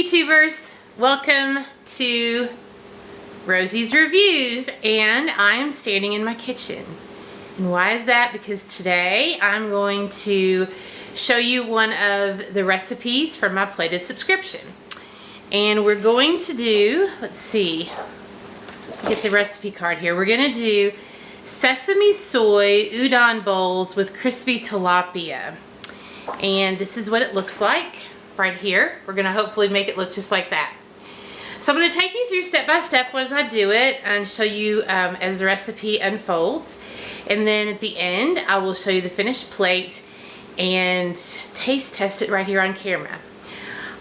YouTubers, welcome to Rosie's Reviews, and I am standing in my kitchen. And why is that? Because today I'm going to show you one of the recipes from my plated subscription. And we're going to do, let's see, get the recipe card here. We're going to do sesame soy udon bowls with crispy tilapia. And this is what it looks like right here. We're going to hopefully make it look just like that. So I'm going to take you through step by step as I do it and show you as the recipe unfolds. And then at the end I will show you the finished plate and taste test it right here on camera.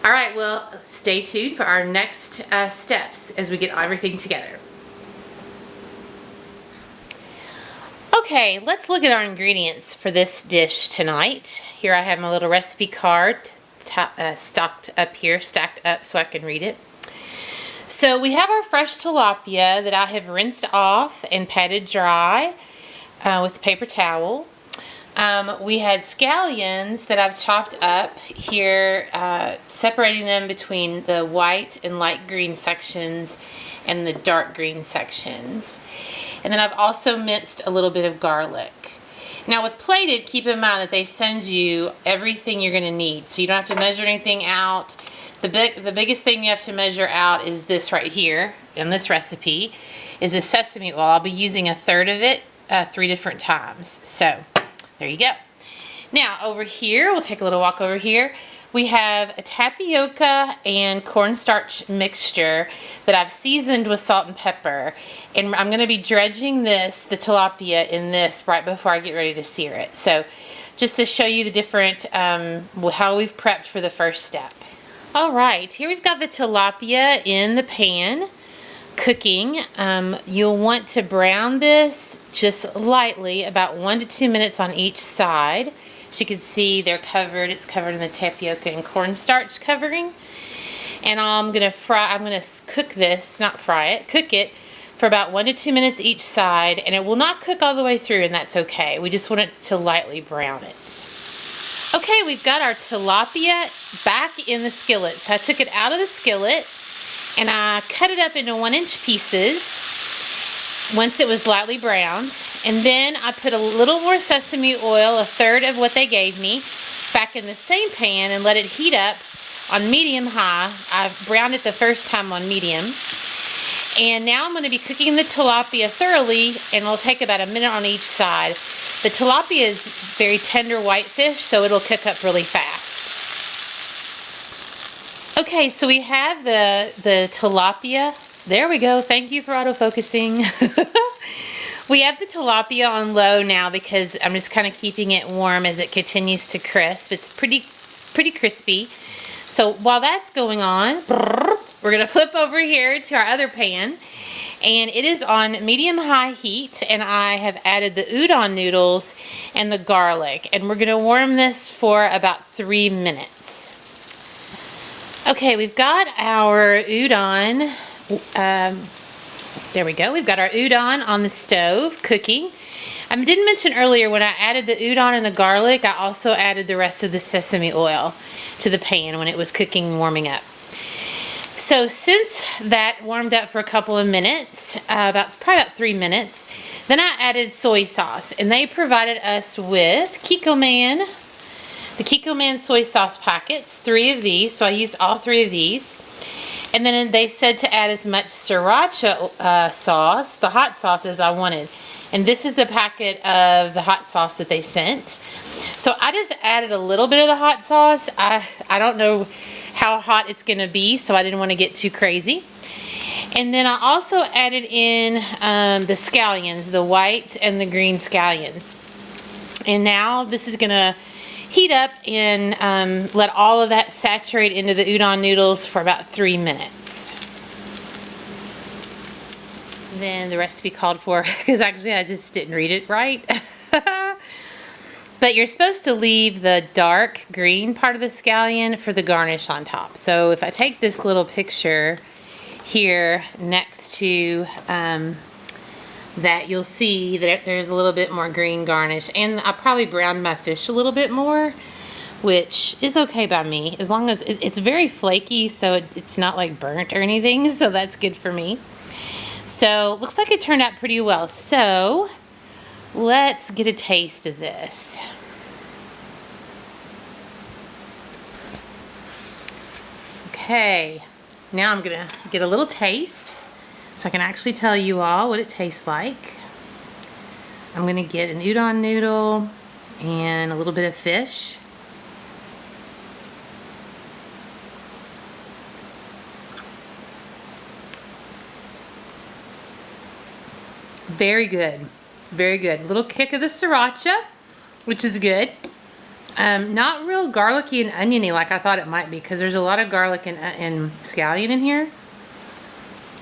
Alright, well, stay tuned for our next steps as we get everything together. Okay, let's look at our ingredients for this dish tonight. Here I have my little recipe card stacked up so I can read it. So we have our fresh tilapia that I have rinsed off and patted dry with a paper towel. We had scallions that I've chopped up here, separating them between the white and light green sections and the dark green sections. And then I've also minced a little bit of garlic. Now with plated, keep in mind that they send you everything you're going to need, so you don't have to measure anything out. The biggest thing you have to measure out is this right here in this recipe, is the sesame oil. I'll be using a third of it 3 different times. So there you go. Now over here, we'll take a little walk over here. We have a tapioca and cornstarch mixture that I've seasoned with salt and pepper. And I'm going to be dredging the tilapia in this right before I get ready to sear it. So just to show you the different, how we've prepped for the first step. Alright, here we've got the tilapia in the pan cooking. You'll want to brown this just lightly, about 1 to 2 minutes on each side. As you can see, it's covered in the tapioca and cornstarch covering. And I'm gonna cook this, not fry it, cook it for about 1 to 2 minutes each side, and it will not cook all the way through, and that's okay. We just want it to lightly brown it. Okay, we've got our tilapia back in the skillet. So I took it out of the skillet and I cut it up into 1-inch pieces once it was lightly browned. And then I put a little more sesame oil, a third of what they gave me, back in the same pan and let it heat up on medium-high. I browned it the first time on medium. And now I'm going to be cooking the tilapia thoroughly, and it'll take about a minute on each side. The tilapia is very tender white fish, so it'll cook up really fast. Okay, so we have the tilapia. There we go. Thank you for autofocusing. We have the tilapia on low now because I'm just kind of keeping it warm as it continues to crisp. It's pretty crispy. So while that's going on, we're going to flip over here to our other pan. And it is on medium-high heat, and I have added the udon noodles and the garlic. And we're going to warm this for about 3 minutes. Okay, we've got our udon. There we go. We've got our udon on the stove cooking. I didn't mention earlier when I added the udon and the garlic, I also added the rest of the sesame oil to the pan when it was cooking and warming up. So since that warmed up for a couple of minutes, probably about 3 minutes, then I added soy sauce, and they provided us with the Kikkoman soy sauce packets, 3 of these, so I used all 3 of these. And then they said to add as much sriracha sauce, the hot sauce, as I wanted. And this is the packet of the hot sauce that they sent. So I just added a little bit of the hot sauce. I don't know how hot it's going to be, so I didn't want to get too crazy. And then I also added in the scallions, the white and the green scallions. And now this is going to heat up and let all of that saturate into the udon noodles for about 3 minutes. Then the recipe called for, because actually I just didn't read it right. But you're supposed to leave the dark green part of the scallion for the garnish on top. So if I take this little picture here next to that, you'll see that there's a little bit more green garnish. And I probably browned my fish a little bit more. which is okay by me as long as it's very flaky, so it's not like burnt or anything, so that's good for me. So looks like it turned out pretty well. So let's get a taste of this. Okay, now I'm gonna get a little taste so I can actually tell you all what it tastes like. I'm gonna get an udon noodle and a little bit of fish. Very good, very good. Little kick of the sriracha, which is good. Not real garlicky and oniony like I thought it might be, because there's a lot of garlic and scallion in here.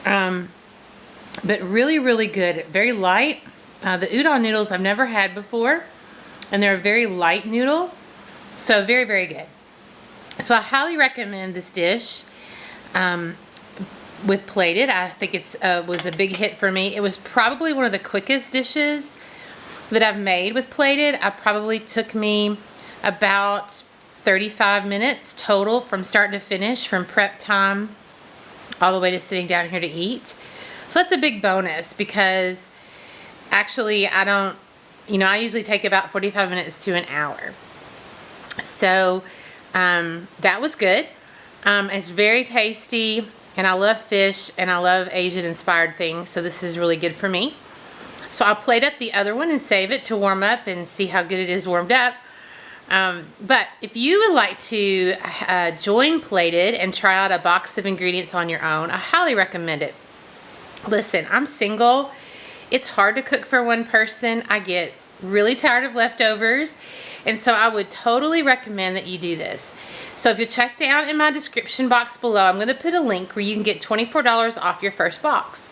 But really, really good. Very light. The udon noodles I've never had before, and they're a very light noodle, so very, very good. So I highly recommend this dish with plated. I think it was a big hit for me. It was probably one of the quickest dishes that I've made with plated. It probably took me about 35 minutes total from start to finish, from prep time all the way to sitting down here to eat. So that's a big bonus, because actually I usually take about 45 minutes to an hour. So that was good. It's very tasty, and I love fish and I love Asian inspired things, so this is really good for me. So I'll plate up the other one and save it to warm up and see how good it is warmed up. But if you would like to join Plated and try out a box of ingredients on your own, I highly recommend it. Listen, I'm single. It's hard to cook for one person. I get really tired of leftovers, and so I would totally recommend that you do this. So if you check down in my description box below, I'm going to put a link where you can get $24 off your first box.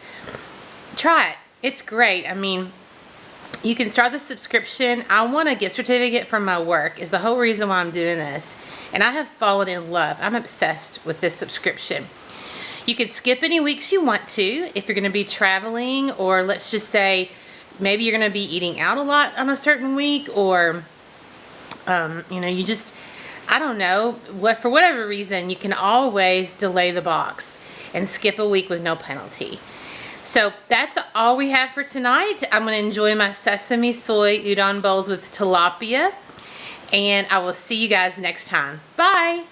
Try it. It's great. I mean, you can start the subscription. I want a gift certificate from my work is the whole reason why I'm doing this. And I have fallen in love. I'm obsessed with this subscription. You can skip any weeks you want to if you're going to be traveling, or let's just say maybe you're going to be eating out a lot on a certain week, or you just, I don't know, for whatever reason, you can always delay the box and skip a week with no penalty. So that's all we have for tonight. I'm going to enjoy my sesame soy udon bowls with tilapia, and I will see you guys next time. Bye!